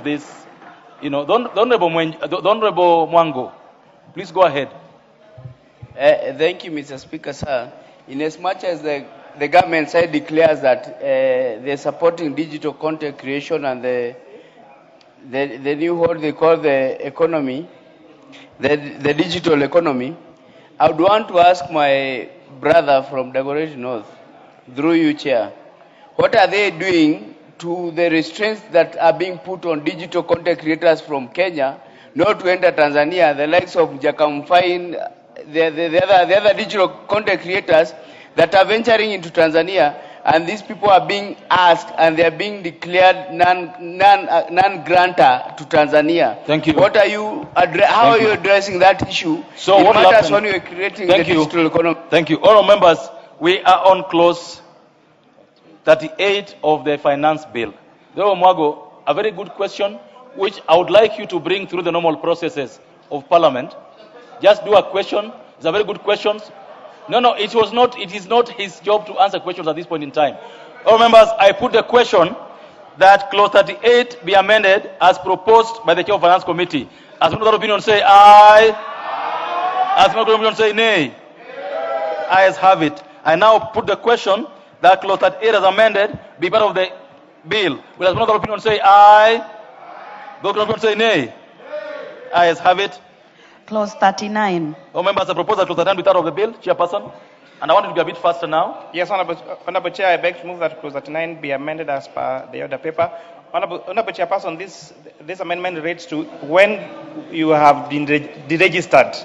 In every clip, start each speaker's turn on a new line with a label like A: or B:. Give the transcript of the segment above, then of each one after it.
A: this, the Honorable Mwango, please go ahead.
B: Thank you, Mr. Speaker, sir. Inasmuch as the government side declares that they're supporting digital content creation and the new what they call the economy, the digital economy, I would want to ask my brother from Dagoretti North, through you, Chair, what are they doing to the restraints that are being put on digital content creators from Kenya not to enter Tanzania, the likes of Mjaka, Mfine, the other digital content creators that are venturing into Tanzania, and these people are being asked and they are being declared non-grantor to Tanzania.
A: Thank you.
B: What are you how are you addressing that issue?
A: So
B: it
A: what
B: matters when you are creating the digital economy.
A: Thank you. All members, we are on clause 38 of the finance bill. Mwago, a very good question, which I would like you to bring through the normal processes of Parliament. Just do a question. It's a very good question. No, it is not his job to answer questions at this point in time. All members, I put the question that clause 38 be amended as proposed by the Chair of Finance Committee. As another opinion say aye. As another opinion say nay. Ayes have it. I now put the question that clause 38 as amended be part of the bill. Will as another opinion say aye? Those opinion say nay. Ayes have it.
C: Clause 39.
A: All members, I propose that clause 39 be part of the bill, Chairperson. And I want it to be a bit faster now.
D: Yes, Honorable Chair, I beg to move that clause 39 be amended as per the order paper. Honorable Chairperson, this amendment relates to when you have been deregistered.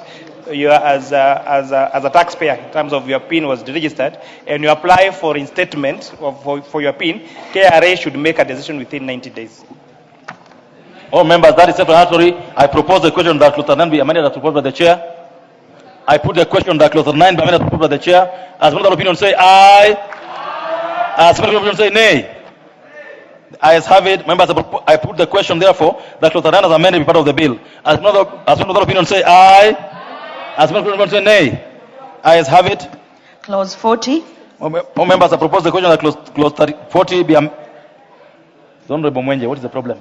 D: You are as a taxpayer in terms of your PIN was deregistered, and you apply for reinstatement for your PIN, KRA should make a decision within 90 days.
A: All members, that is self-explanatory. I propose the question that clause 39 be amended as proposed by the Chair. I put the question that clause 9 be amended as proposed by the Chair. As one opinion say aye. As one opinion say nay. Ayes have it. Members, I put the question therefore that clause 9 as amended be part of the bill. As one opinion say aye. As one opinion say nay. Ayes have it.
C: Clause 40.
A: All members, I propose the question that clause 40 be amended. Honorable Mwenje, what is the problem?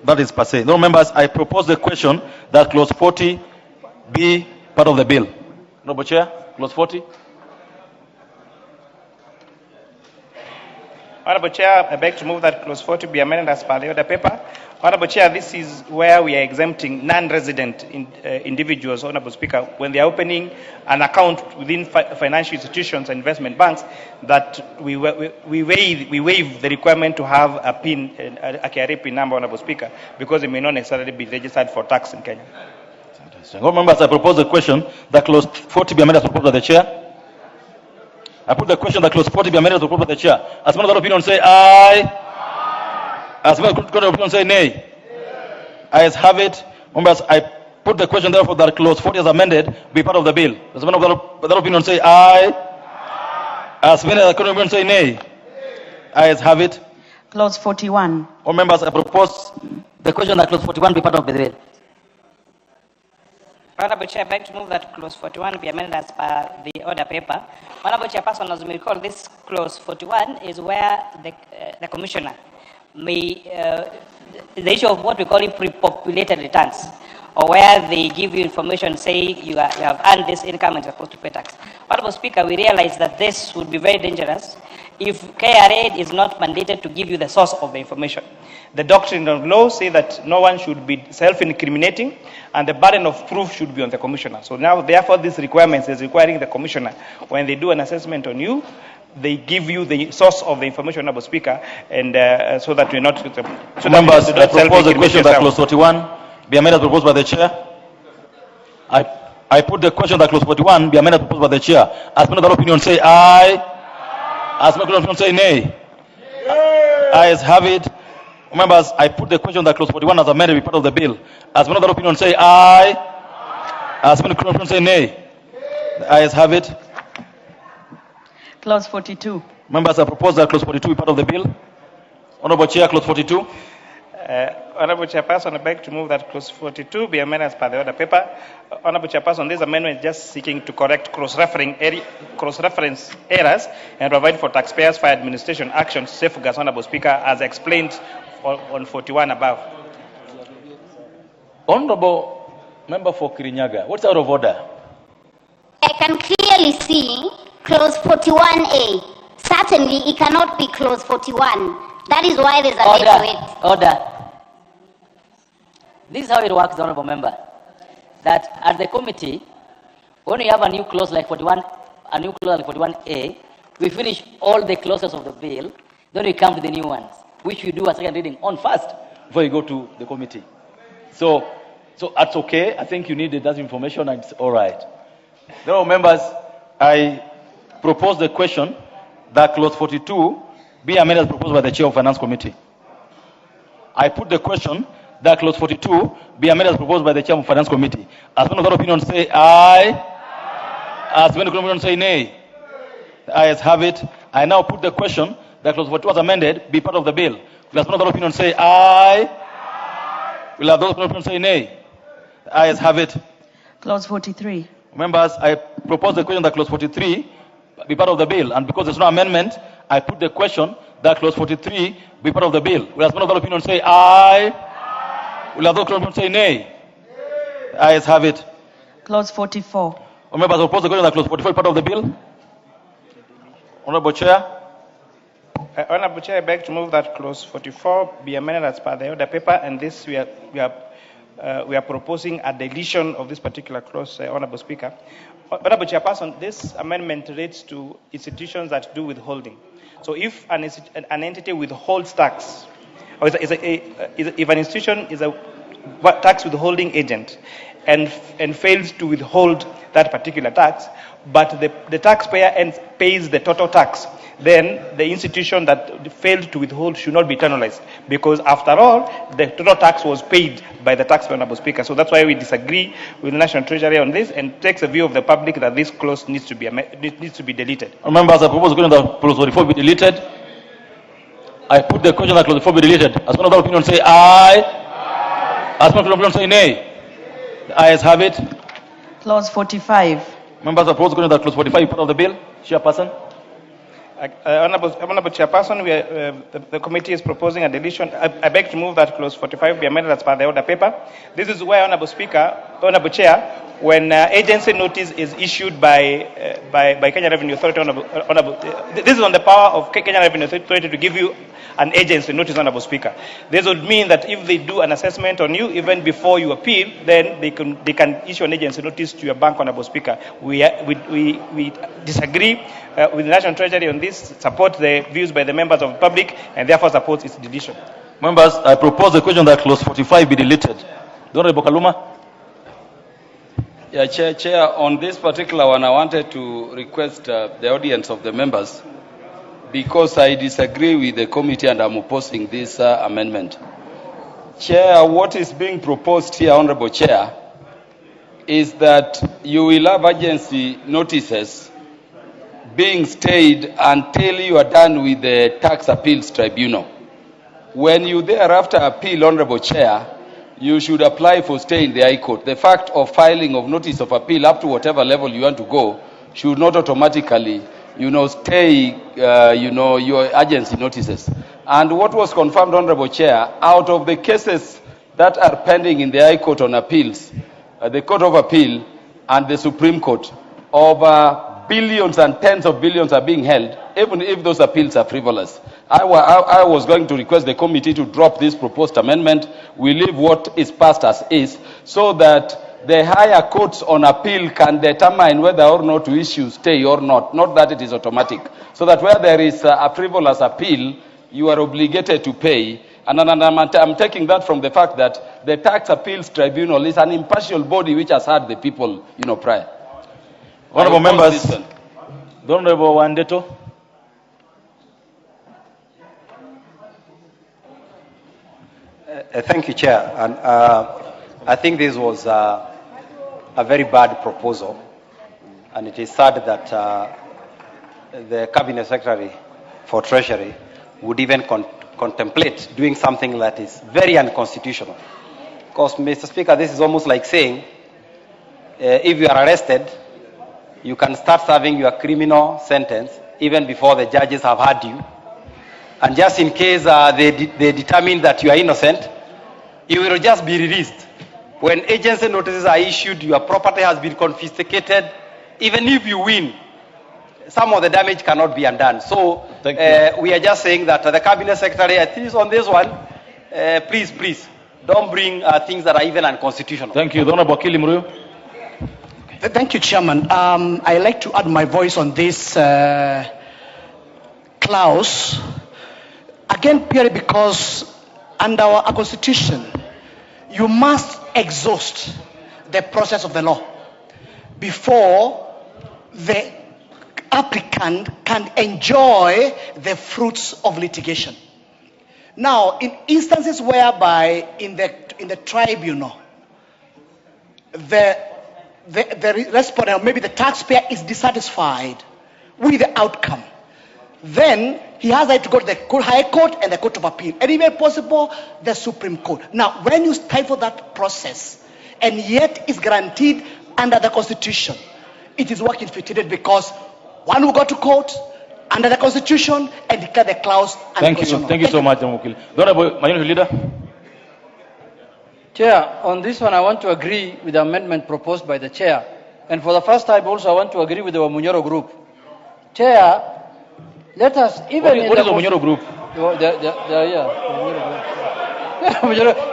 A: That is per se. No, members, I propose the question that clause 40 be part of the bill. Honorable Chair, clause 40.
D: Honorable Chair, I beg to move that clause 40 be amended as per the order paper. Honorable Chair, this is where we are exempting non-resident individuals, Honorable Speaker, when they are opening an account within financial institutions and investment banks, that we waive the requirement to have a PIN, a KRA PIN number, Honorable Speaker, because it may not necessarily be registered for tax in Kenya.
A: All members, I propose the question that clause 40 be amended as proposed by the Chair. I put the question that clause 40 be amended as proposed by the Chair. As one of the opinion say aye. As one of the opinion say nay. Ayes have it. Members, I put the question therefore that clause 40 as amended be part of the bill. As one of the opinion say aye. As one of the opinion say nay. Ayes have it.
C: Clause 41.
A: All members, I propose the question that clause 41 be part of the bill.
E: Honorable Chair, I beg to move that clause 41 be amended as per the order paper. Honorable Chairperson, as we recall, this clause 41 is where the commissioner may, the issue of what we call it pre-populated returns, or where they give you information, say you have earned this income and you're supposed to pay tax. Honorable Speaker, we realize that this would be very dangerous if KRA is not mandated to give you the source of the information.
D: The doctrine of law say that no one should be self-incriminating, and the burden of proof should be on the commissioner. So now, therefore, this requirement is requiring the commissioner, when they do an assessment on you, they give you the source of the information, Honorable Speaker, and so that we're not. So
A: members, I propose the question that clause 41 be amended as proposed by the Chair. I put the question that clause 41 be amended as proposed by the Chair. As one of the opinion say aye. As one of the opinion say nay. Ayes have it. Members, I put the question that clause 41 as amended be part of the bill. As one of the opinion say aye. As one of the opinion say nay. The ayes have it.
C: Clause 42.
A: Members, I propose that clause 42 be part of the bill. Honorable Chair, clause 42.
D: Honorable Chairperson, I beg to move that clause 42 be amended as per the order paper. Honorable Chairperson, this amendment is just seeking to correct cross-reference errors and provide for taxpayers for administration actions safeguards, Honorable Speaker, as explained on 41 above.
A: Honorable Member for Kirinyaga, what's out of order?
F: I can clearly see clause 41A. Certainly, it cannot be clause 41. That is why there's a need to it.
E: Order. This is how it works, Honorable Member. That at the committee, when you have a new clause like 41, a new clause like 41A, we finish all the clauses of the bill, then we come to the new ones, which we do a second reading on first
A: Before you go to the committee. So that's okay. I think you needed that information and it's all right. Now, members, I propose the question that clause 42 be amended as proposed by the Chair of Finance Committee. I put the question that clause 42 be amended as proposed by the Chair of Finance Committee. As many of the opinion say aye. As many of the opinion say nay. The ayes have it. I now put the question that clause 42 was amended be part of the bill. Will as many of the opinion say aye. Will have those opinion say nay. The ayes have it.
C: Clause 43.
A: Members, I propose the question that clause 43 be part of the bill, and because there's no amendment, I put the question that clause 43 be part of the bill. Will as many of the opinion say aye? Will have those opinion say nay? The ayes have it.
C: Clause 44.
A: Members, I propose the question that clause 44 be part of the bill. Honorable Chair.
D: Honorable Chair, I beg to move that clause 44 be amended as per the order paper, and this we are proposing a deletion of this particular clause, Honorable Speaker. Honorable Chairperson, this amendment relates to institutions that do withholding. So if an entity withholds tax, or if an institution is a tax withholding agent and fails to withhold that particular tax, but the taxpayer pays the total tax, then the institution that failed to withhold should not be penalized, because after all, the total tax was paid by the taxpayer, Honorable Speaker. So that's why we disagree with the National Treasury on this and takes a view of the public that this clause needs to be deleted.
A: Members, I propose the question that clause 44 be deleted. I put the question that clause 44 be deleted. As one of the opinion say aye. As one of the opinion say nay. The ayes have it.
C: Clause 45.
A: Members, I propose the question that clause 45 be part of the bill. Chairperson.
D: Honorable Chairperson, the committee is proposing a deletion. I beg to move that clause 45 be amended as per the order paper. This is where, Honorable Chair, when agency notice is issued by Kenya Revenue Authority, this is on the power of Kenya Revenue Authority to give you an agency notice, Honorable Speaker. This would mean that if they do an assessment on you, even before you appeal, then they can issue an agency notice to your bank, Honorable Speaker. We disagree with the National Treasury on this, support the views by the members of the public, and therefore support its deletion.
A: Members, I propose the question that clause 45 be deleted. The Honorable Kaluma.
G: Yeah, Chair, on this particular one, I wanted to request the audience of the members, because I disagree with the committee and I'm opposing this amendment. Chair, what is being proposed here, Honorable Chair, is that you will have agency notices being stayed until you are done with the tax appeals tribunal. When you thereafter appeal, Honorable Chair, you should apply for stay in the High Court. The fact of filing of notice of appeal up to whatever level you want to go should not automatically, stay, your agency notices. And what was confirmed, Honorable Chair, out of the cases that are pending in the High Court on appeals, the Court of Appeal and the Supreme Court, over billions and tens of billions are being held, even if those appeals are frivolous. I was going to request the committee to drop this proposed amendment. We leave what is passed as is, so that the higher courts on appeal can determine whether or not to issue stay or not that it is automatic. So that where there is a frivolous appeal, you are obligated to pay. And I'm taking that from the fact that the Tax Appeals Tribunal is an impartial body which has heard the people, prior.
A: Honorable members, the Honorable Wandeto.
H: Thank you, Chair. And I think this was a very bad proposal, and it is sad that the Cabinet Secretary for Treasury would even contemplate doing something that is very unconstitutional. Because, Mr. Speaker, this is almost like saying, if you are arrested, you can start serving your criminal sentence even before the judges have heard you. And just in case they determine that you are innocent, you will just be released. When agency notices are issued, your property has been confiscated. Even if you win, some of the damage cannot be undone. So we are just saying that the Cabinet Secretary, at least on this one, please, don't bring things that are even unconstitutional.
A: Thank you. Honorable Wakili Muriu.
I: Thank you, Chairman. I like to add my voice on this clause. Again, purely because under our Constitution, you must exhaust the process of the law before the applicant can enjoy the fruits of litigation. Now, in instances whereby in the tribunal, the respondent, or maybe the taxpayer, is dissatisfied with the outcome, then he has right to go to the High Court and the Court of Appeal, and if possible, the Supreme Court. Now, when you stifle that process, and yet is guaranteed under the Constitution, it is work infiltrated, because one will go to court under the Constitution and declare the clause unconstitutional.
A: Thank you so much, Mukil. Honorable Minority Leader.
J: Chair, on this one I want to agree with the amendment proposed by the Chair. And for the first time also I want to agree with the Wamunyoro group. Chair, let us even...
A: What is the Wamunyoro group?
J: They are here.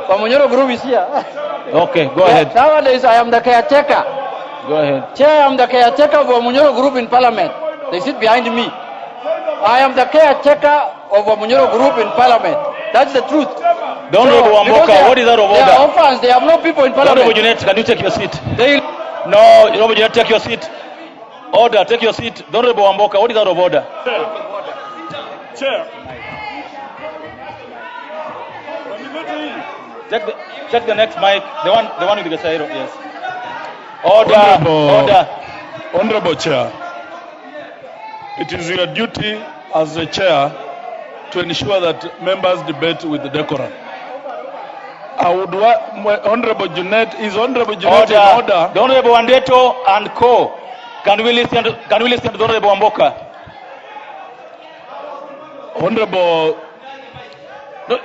J: Wamunyoro group is here.
A: Okay, go ahead.
J: Nowadays I am the caretaker.
A: Go ahead.
J: Chair, I am the caretaker of Wamunyoro group in Parliament. They sit behind me. I am the caretaker of Wamunyoro group in Parliament. That's the truth.
A: Honorable Wamboka, what is that of order?
J: They are orphans. They have no people in Parliament.
A: Honorable Junet, can you take your seat? No, Honorable Junet, take your seat. Order, take your seat. Honorable Wamboka, what is that of order?
K: Chair.
A: Check the next mic. The one with the Gasairo, yes. Order.
K: Honorable Chair, it is your duty as the chair to ensure that members debate with the decorum. I would want Honorable Junet, is Honorable Junet in order?
A: The Honorable Wandeto and Co. Can we listen to the Honorable Wamboka?
K: Honorable,
A: no,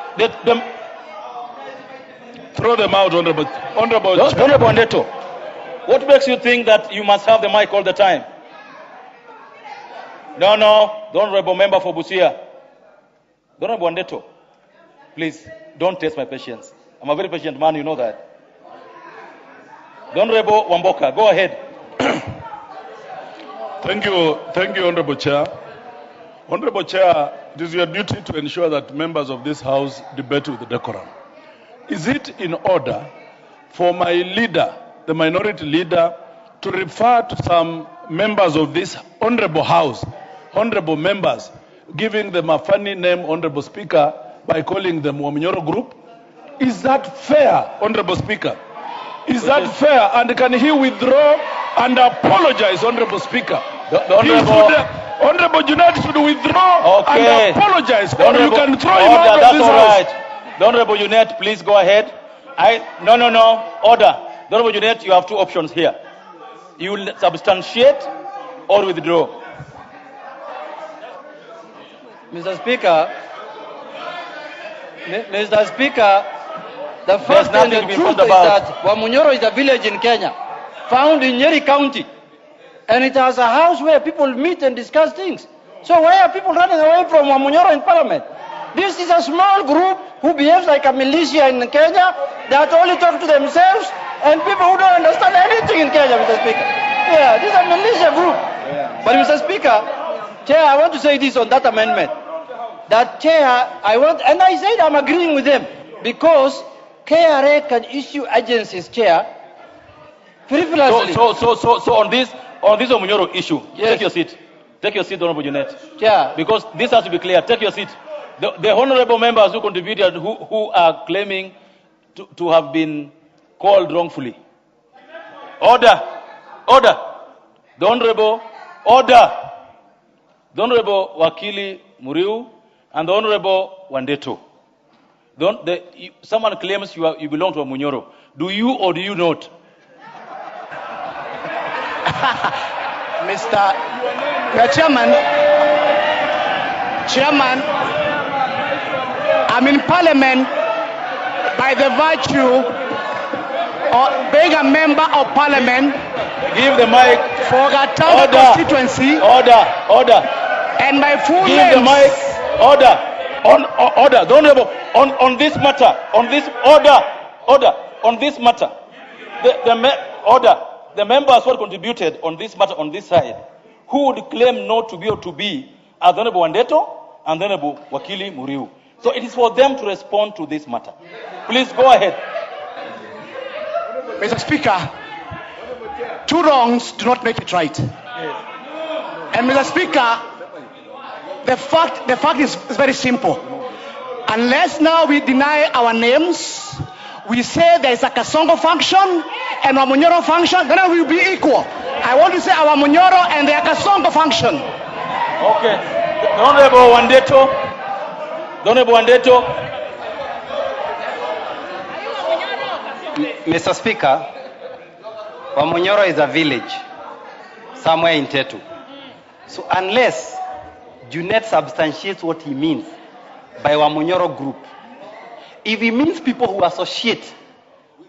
K: throw them out, Honorable
A: Wandeto. What makes you think that you must have the mic all the time? No, the Honorable Member for Busia. The Honorable Wandeto, please, don't test my patience. I'm a very patient man, you know that. The Honorable Wamboka, go ahead.
K: Thank you, Honorable Chair. Honorable Chair, it is your duty to ensure that members of this House debate with the decorum. Is it in order for my leader, the minority leader, to refer to some members of this honorable House, honorable members, giving them a funny name, Honorable Speaker, by calling them Wamunyoro Group? Is that fair, Honorable Speaker? Is that fair? And can he withdraw and apologize, Honorable Speaker? Honorable Junet should withdraw and apologize. Or you can throw him out of this House.
A: Right. The Honorable Junet, please go ahead. No. Order. The Honorable Junet, you have two options here. You will substantiate or withdraw.
J: Mr. Speaker, the first and the truth is that Wamunyoro is a village in Kenya, found in Nyeri County, and it has a house where people meet and discuss things. So why are people running away from Wamunyoro in Parliament? This is a small group who behaves like a militia in Kenya that only talk to themselves and people who don't understand anything in Kenya, Mr. Speaker. Yeah, this is a militia group. Yeah. But Mr. Speaker, Chair, I want to say this on that amendment. That Chair, and I said I'm agreeing with them, because KRA can issue agencies, Chair, frivolously.
A: So on this Wamunyoro issue, yes. Take your seat. Take your seat, Honorable Junet.
J: Chair.
A: Because this has to be clear. Take your seat. The honorable members who contributed, who are claiming to have been called wrongfully. Order. The Honorable Wakili Muriu and the Honorable Wandeto. Someone claims you belong to a Munyoro. Do you or do you not?
I: Mr. Chairman, I'm in Parliament by the virtue of being a member of Parliament.
A: Give the mic.
I: For Gatanga constituency.
A: Order.
I: And my full
A: Give
I: name.
A: the mic. Order. Don't ever, on this matter. On this order. On this matter. The members who are contributed on this matter on this side, who would claim not to be or to be, are the Honorable Wandeto and the Honorable Wakili Muriu. So it is for them to respond to this matter. Please go ahead.
I: Mr. Speaker, two wrongs do not make it right. And Mr. Speaker, the fact is very simple. Unless now we deny our names, we say there is a Kasongo function and a Munyoro function, then we will be equal. I want to say our Munyoro and the Kasongo function.
A: Okay. The Honorable Wandeto.
H: Mr. Speaker, Wamunyoro is a village somewhere in Tetu. So unless Junet substantiates what he means by Wamunyoro group, if he means people who associate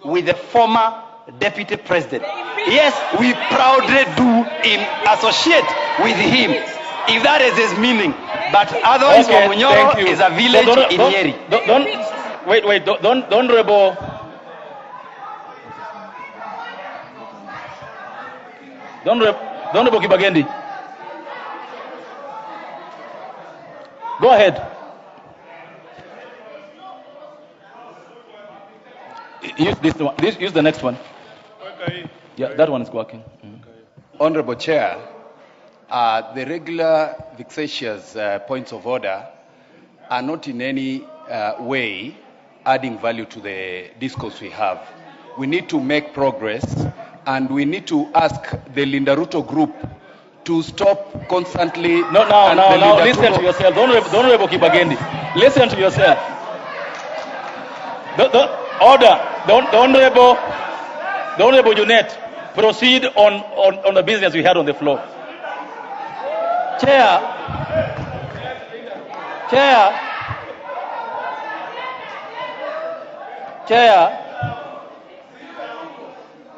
H: with the former deputy president, yes, we proudly do associate with him, if that is his meaning. But otherwise,
A: Okay,
H: Wamunyoro is a village in Nyeri.
A: Don't rebel. Don't rebel Kibagendi. Go ahead. Use this one. Use the next one.
L: Okay.
A: Yeah, that one is working.
L: Honorable Chair, the regular vexatious points of order are not in any way adding value to the discourse we have. We need to make progress, and we need to ask the Linda Ruto group to stop constantly.
A: Now, listen to yourself. Don't rebel Kibagendi. Listen to yourself. Order. Don't rebel Junet. Proceed on the business we had on the floor.
J: Chair,